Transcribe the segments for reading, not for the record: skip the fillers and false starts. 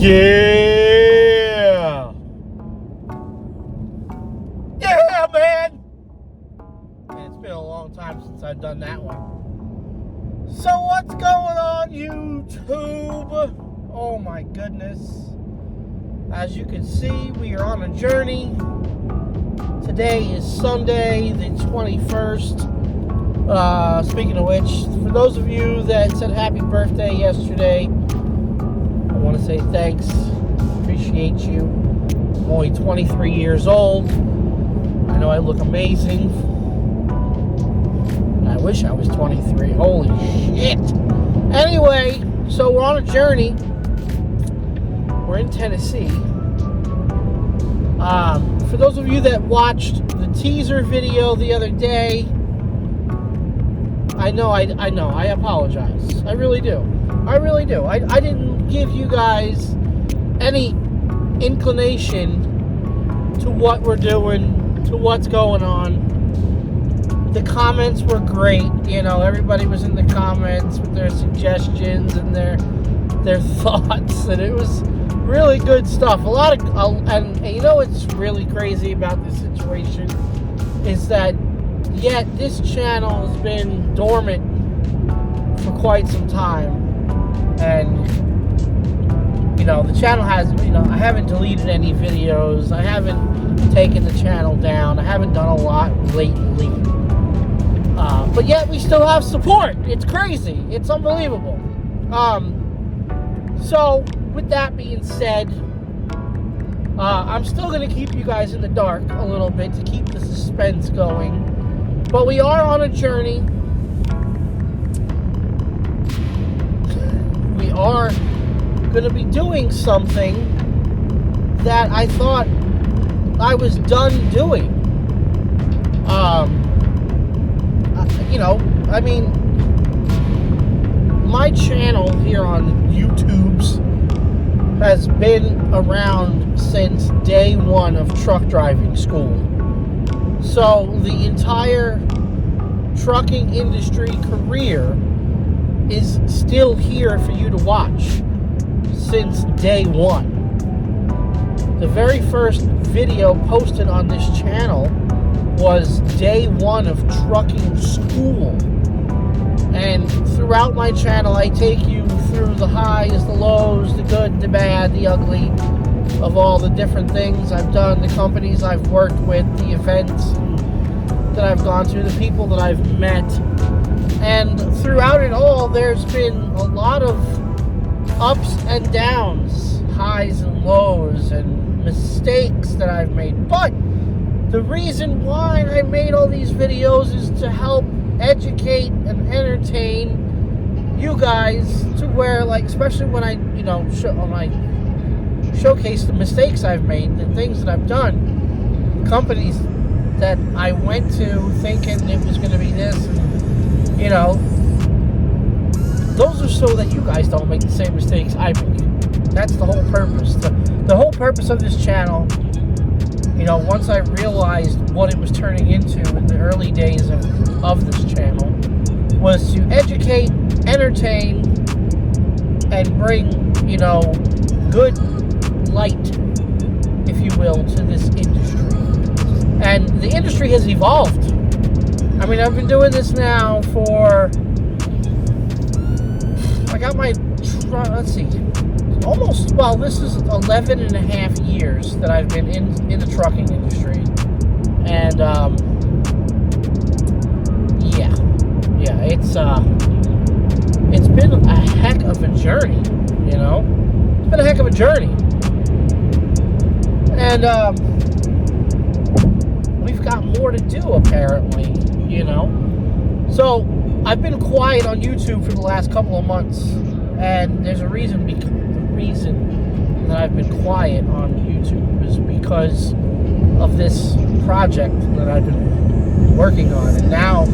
Yeah! Yeah, man! And it's been a long time since I've done that one. So what's going on, YouTube? Oh my goodness. As you can see, we are on a journey. Today is Sunday, the 21st. Speaking of which, for those of you that said happy birthday yesterday, I want to say thanks. Appreciate you. I'm only 23 years old. I know I look amazing. I wish I was 23. Holy shit. Anyway, so we're on a journey. We're in Tennessee. For those of you that watched the teaser video the other day, I know, I apologize. I really do. I didn't give you guys any inclination to what we're doing, to what's going on. The comments were great. You know, everybody was in the comments with their suggestions and their thoughts, and it was really good stuff. And you know what's really crazy about this situation is that yet this channel has been dormant for quite some time, and you know, the channel has, you know, I haven't deleted any videos, I haven't taken the channel down, I haven't done a lot lately, but yet we still have support. It's crazy. It's unbelievable. So with that being said, I'm still going to keep you guys in the dark a little bit to keep the suspense going. But we are on a journey. We are going to be doing something that I thought I was done doing. You know, I mean, my channel here on YouTube's has been around since day one of truck driving school. So the entire trucking industry career is still here for you to watch since day one. The very first video posted on this channel was day one of trucking school. And throughout my channel, I take you through the highs, the lows, the good, the bad, the ugly of all the different things I've done, the companies I've worked with, the events that I've gone to, the people that I've met. And throughout it all, there's been a lot of ups and downs, highs and lows, and mistakes that I've made. But the reason why I made all these videos is to help educate and entertain you guys, to where, like, especially when I, you know, showcase the mistakes I've made, the things that I've done, companies that I went to thinking it was going to be this, and, you know, those are so that you guys don't make the same mistakes I made. That's the whole purpose. The whole purpose of this channel, you know, once I realized what it was turning into in the early days of this channel, was to educate, entertain, and bring, you know, good light, if you will, to this industry. And the industry has evolved. I mean, I've been doing this now for, I got my, let's see, almost, well, this is 11 and a half years that I've been in the trucking industry. And, yeah, it's been a heck of a journey, you know? It's been a heck of a journey. And, we've got more to do, apparently, you know? So, I've been quiet on YouTube for the last couple of months, and there's a reason. The reason that I've been quiet on YouTube is because of this project that I've been working on, and now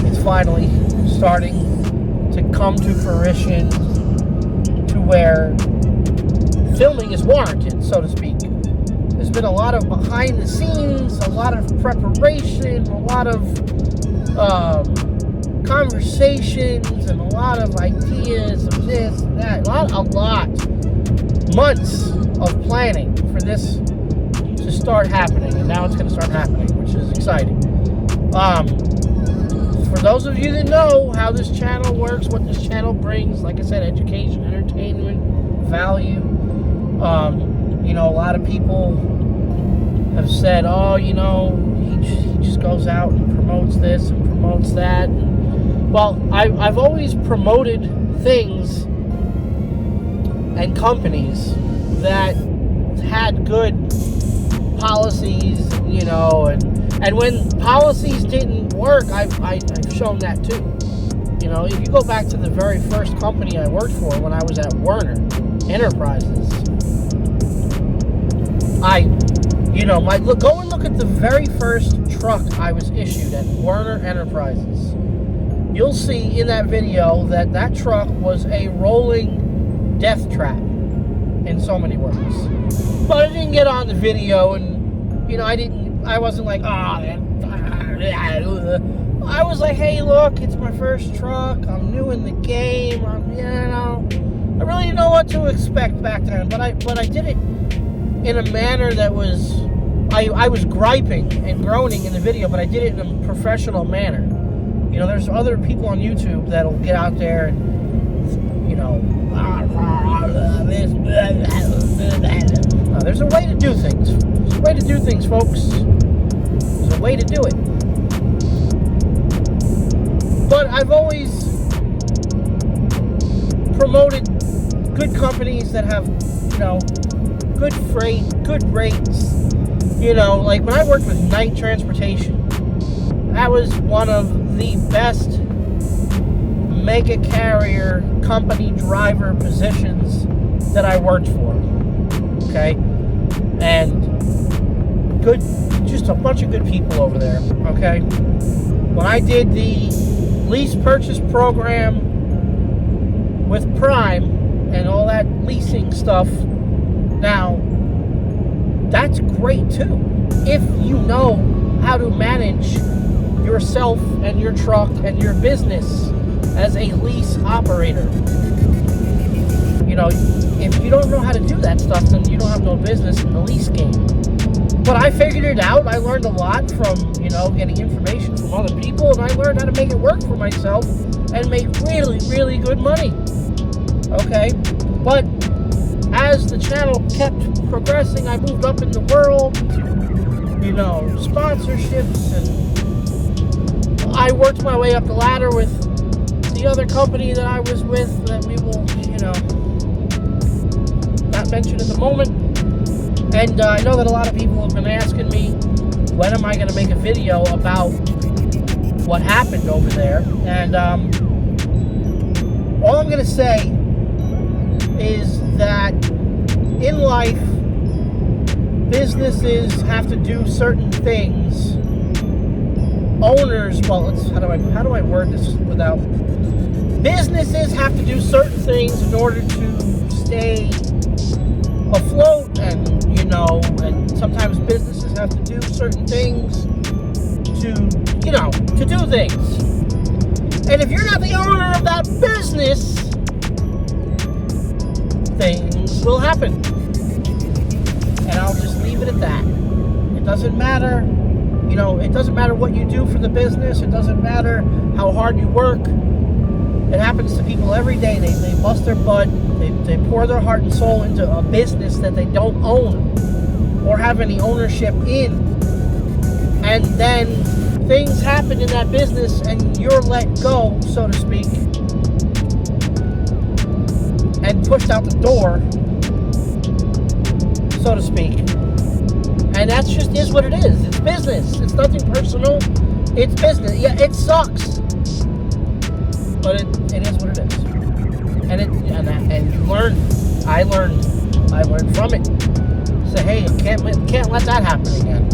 it's finally starting to come to fruition, to where filming is warranted, so to speak. There's been a lot of behind the scenes, a lot of preparation, a lot of conversations, and a lot of ideas of this and that. A lot months of planning for this to start happening, and now it's going to start happening, which is exciting. For those of you that know how this channel works, what this channel brings, like I said, education, entertainment, value. You know, a lot of people have said, oh, you know, he just goes out and promotes this and promotes that. Well, I've always promoted things and companies that had good policies, you know, and when policies didn't work, I've shown that too. You know, if you go back to the very first company I worked for when I was at Werner Enterprises, go and look at the very first truck I was issued at Werner Enterprises. You'll see in that video that truck was a rolling death trap in so many words. But I didn't get on the video, and, you know, I wasn't like, I was like, hey, look, it's my first truck. I'm new in the game. I really didn't know what to expect back then. But I did it in a manner that was, I was griping and groaning in the video, but I did it in a professional manner. You know, there's other people on YouTube that'll get out there and, you know, there's a way to do things. There's a way to do things, folks. There's a way to do it. But I've always promoted good companies that have, you know, good freight, good rates. You know, like when I worked with Night Transportation, that was one of the best mega carrier company driver positions that I worked for. Okay? And good, just a bunch of good people over there. Okay? When I did the lease purchase program with Prime and all that leasing stuff, now that's great too, if you know how to manage yourself and your truck and your business as a lease operator. You know, if you don't know how to do that stuff, then you don't have no business in the lease game. But I figured it out. I learned a lot from, you know, getting information from other people, and I learned how to make it work for myself and make really, really good money. Okay? But as the channel kept progressing, I moved up in the world to, you know, sponsorships, and I worked my way up the ladder with the other company that I was with that we will, you know, not mention at the moment. And I know that a lot of people have been asking me, when am I going to make a video about what happened over there? And all I'm going to say is that in life, businesses have to do certain things. Owners, well, how do I word this without? Businesses have to do certain things in order to stay afloat, and, you know, and sometimes businesses have to do certain things to, you know, to do things. And if you're not the owner of that business, things will happen. And I'll just leave it at that. It doesn't matter, you know, it doesn't matter what you do for the business. It doesn't matter how hard you work. It happens to people every day. They bust their butt. They pour their heart and soul into a business that they don't own or have any ownership in. And then things happen in that business and you're let go, so to speak, and pushed out the door, so to speak. And that just is what it is. It's business. It's nothing personal. It's business. Yeah, it sucks, but it is what it is. And you learn. I learned from it. So hey, can't let that happen again.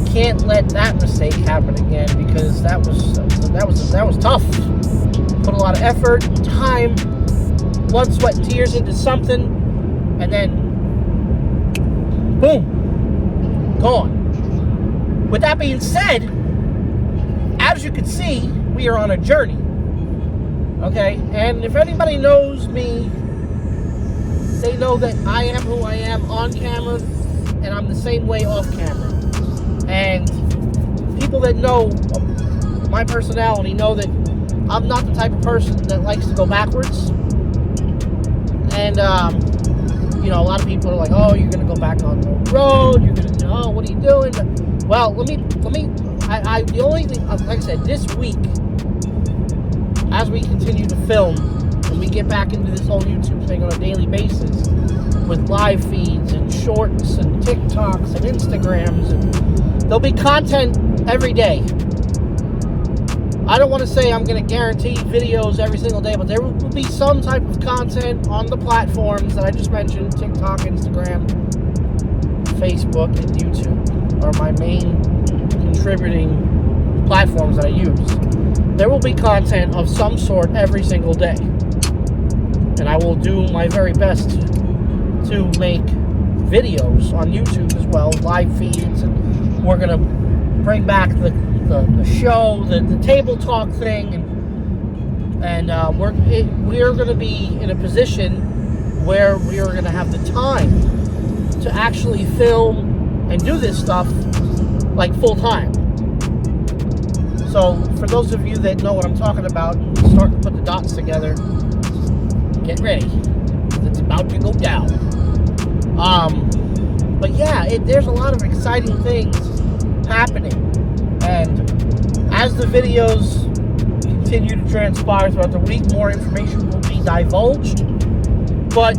Can't let that mistake happen again, because that was tough. Put a lot of effort, time, blood, sweat, and tears into something, and then boom, gone. With that being said, as you can see, we are on a journey. Okay, and if anybody knows me They know that I am who I am on camera, and I'm the same way off camera. And people that know my personality know that I'm not the type of person that likes to go backwards. And, you know, a lot of people are like, oh, you're going to go back on the road. You're going to, oh, what are you doing? Well, the only thing, like I said, this week, as we continue to film, and we get back into this whole YouTube thing on a daily basis, with live feeds and shorts and TikToks and Instagrams, and there'll be content every day. I don't want to say I'm going to guarantee videos every single day, but there will be some type of content on the platforms that I just mentioned: TikTok, Instagram, Facebook, and YouTube are my main contributing platforms that I use. There will be content of some sort every single day, and I will do my very best to make videos on YouTube as well, live feeds, and we're going to bring back the show, the table talk thing, and we're going to be in a position where we are going to have the time to actually film and do this stuff like full time. So for those of you that know what I'm talking about, start to put the dots together, get ready, it's about to go down. But yeah, there's a lot of exciting things happening. And as the videos continue to transpire throughout the week, more information will be divulged. But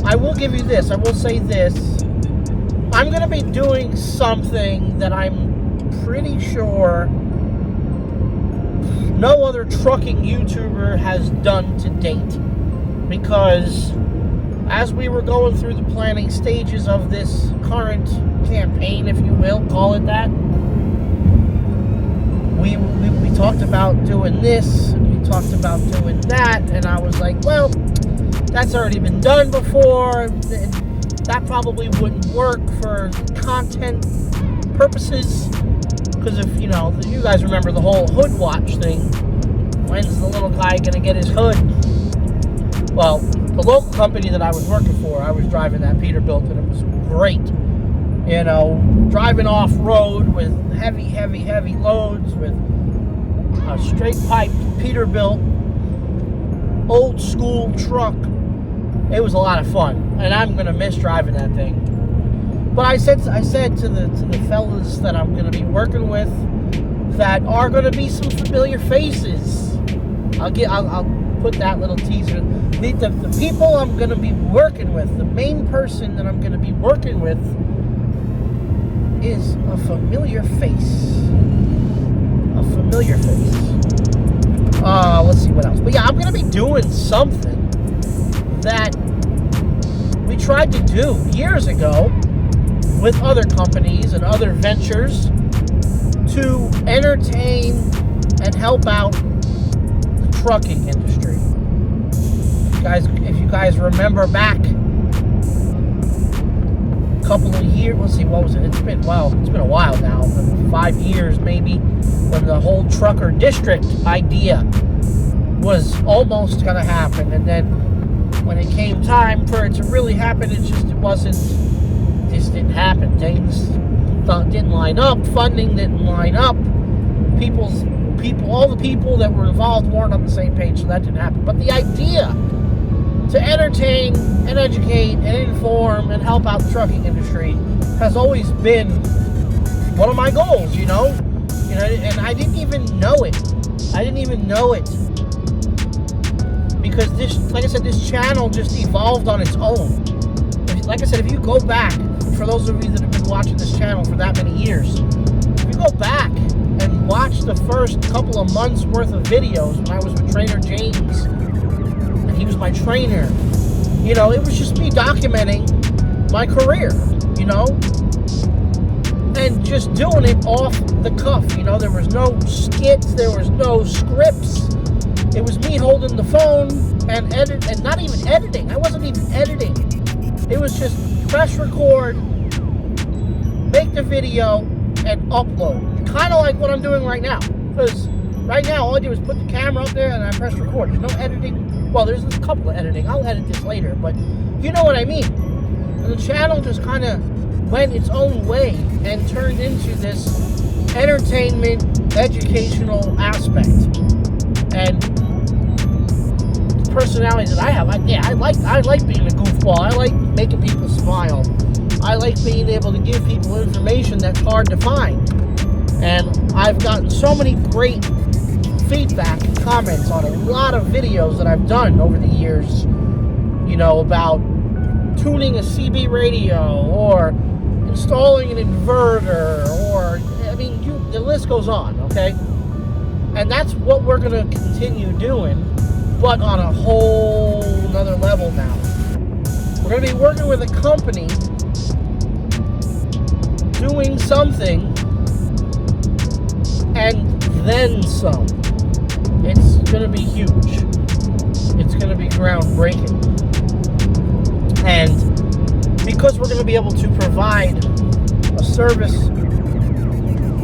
I will give you this. I will say this. I'm going to be doing something that I'm pretty sure no other trucking YouTuber has done to date. Because as we were going through the planning stages of this current campaign, if you will, call it that, we talked about doing this, and we talked about doing that, and I was like, well, that's already been done before, and that probably wouldn't work for content purposes, because if, you know, you guys remember the whole hood watch thing, when's the little guy gonna get his hood? Well, the local company that I was working for, I was driving that Peterbilt, and it was great. You know, driving off-road with heavy loads, with a straight-pipe Peterbilt, old-school truck. It was a lot of fun, and I'm going to miss driving that thing. But I said to the fellas that I'm going to be working with that are going to be some familiar faces. I'll put that little teaser. The people I'm going to be working with, the main person that I'm going to be working with, is a familiar face. A familiar face. Let's see what else. But yeah, I'm going to be doing something that we tried to do years ago with other companies and other ventures to entertain and help out the trucking industry. If you guys remember back couple of years, let's see, what was it? It's been a while now, 5 years maybe, when the whole trucker district idea was almost going to happen, and then when it came time for it to really happen, it didn't happen. Things didn't line up, funding didn't line up, all the people that were involved weren't on the same page, so that didn't happen. But the idea to entertain and educate and inform and help out the trucking industry has always been one of my goals, you know, and I didn't even know it. Because this channel just evolved on its own. Like I said, if you go back, for those of you that have been watching this channel for that many years, if you go back and watch the first couple of months worth of videos when I was with Trainer James, he was my trainer, you know, it was just me documenting my career, you know, and just doing it off the cuff, you know. There was no skits, there was no scripts. It was me holding the phone and not even editing. I wasn't even editing. It was just press record, make the video, and upload. Kind of like what I'm doing right now, because right now all I do is put the camera up there and I press record. There's no editing. Well, there's a couple of editing. I'll edit this later, but You know what I mean? And the channel just kind of went its own way and turned into this entertainment, educational aspect. And the personality that I have, I like being a goofball. I like making people smile. I like being able to give people information that's hard to find. And I've gotten so many great feedback and comments on a lot of videos that I've done over the years, you know, about tuning a CB radio or installing an inverter, or, I mean, the list goes on, okay? And that's what we're going to continue doing, but on a whole nother level now. We're going to be working with a company doing something and then some. It's going to be huge. It's going to be groundbreaking. And because we're going to be able to provide a service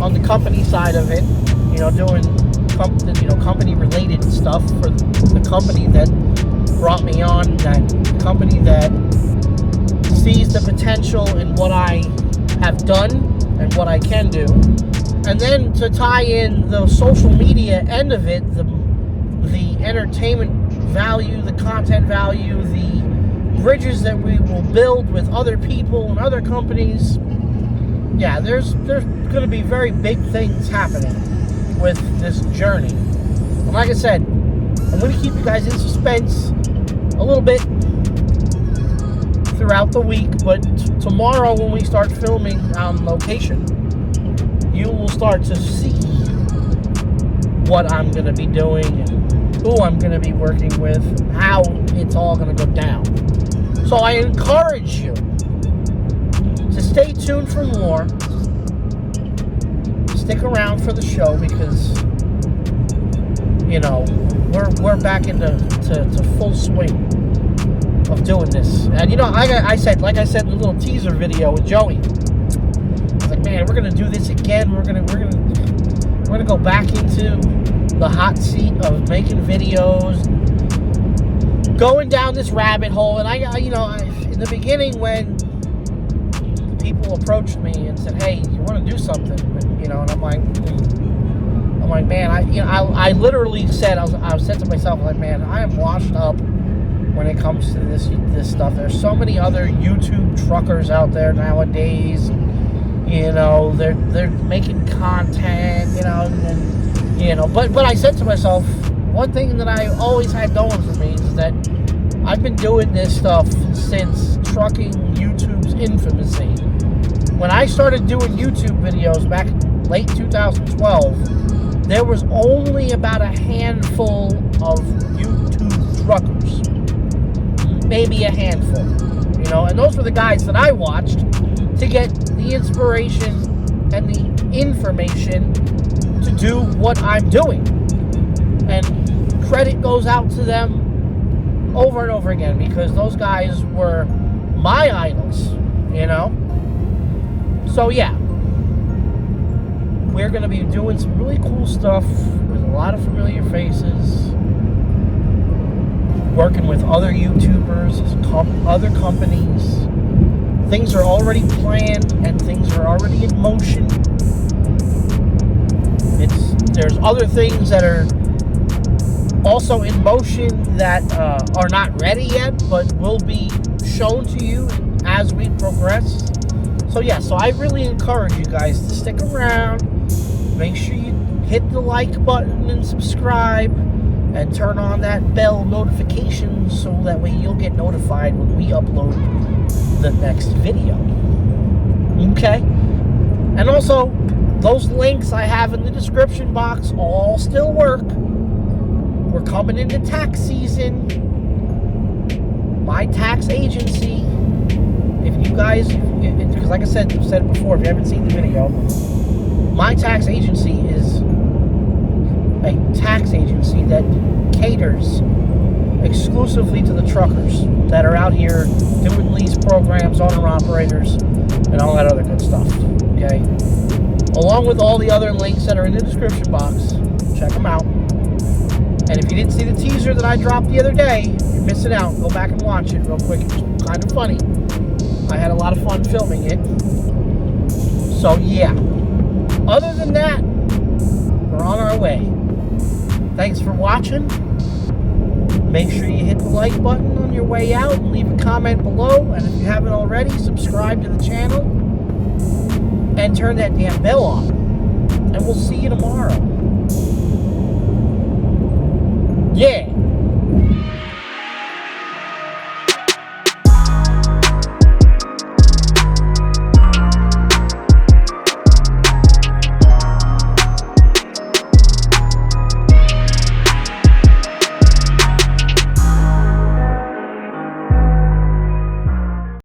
on the company side of it, you know, doing company related stuff for the company that brought me on, that company that sees the potential in what I have done and what I can do. And then to tie in the social media end of it, the entertainment value, the content value, the bridges that we will build with other people and other companies. Yeah, there's going to be very big things happening with this journey. And like I said, I'm going to keep you guys in suspense a little bit throughout the week, but tomorrow when we start filming on location, you will start to see what I'm going to be doing and who I'm going to be working with, how it's all going to go down. So I encourage you to stay tuned for more. Stick around for the show because, you know, we're back into full swing of doing this. And you know, like I said in the little teaser video with Joey, I was like, man, we're gonna do this again. We're gonna go back into the hot seat of making videos, going down this rabbit hole. And in the beginning when people approached me and said, hey, you want to do something? And, you know, and I'm like, man, I literally said, I said to myself, like, man, I am washed up when it comes to this stuff. There's so many other YouTube truckers out there nowadays. You know, they're making content, you know, and you know, but I said to myself, one thing that I always had going for me is that I've been doing this stuff since trucking YouTube's infancy. When I started doing YouTube videos back in late 2012, there was only about a handful of YouTube truckers. Maybe a handful. You know, and those were the guys that I watched to get the inspiration and the information to do what I'm doing. And credit goes out to them over and over again because those guys were my idols, you know? So yeah, we're going to be doing some really cool stuff with a lot of familiar faces, working with other YouTubers, other companies. Things are already planned and things are already in motion. There's other things that are also in motion that are not ready yet, but will be shown to you as we progress. So yeah, so I really encourage you guys to stick around. Make sure you hit the like button and subscribe and turn on that bell notification so that way you'll get notified when we upload the next video. Okay? And also, those links I have in the description box all still work. We're coming into tax season. My tax agency, if you guys, because like I said it before, if you haven't seen the video, my tax agency is a tax agency that caters exclusively to the truckers that are out here doing lease programs, owner operators, and all that other good stuff. Okay? Along with all the other links that are in the description box. Check them out. And if you didn't see the teaser that I dropped the other day, you're missing out. Go back and watch it real quick. It was kind of funny. I had a lot of fun filming it. So yeah. Other than that, we're on our way. Thanks for watching. Make sure you hit the like button on your way out and leave a comment below. And if you haven't already, subscribe to the channel and turn that damn bell on. And we'll see you tomorrow. Yeah.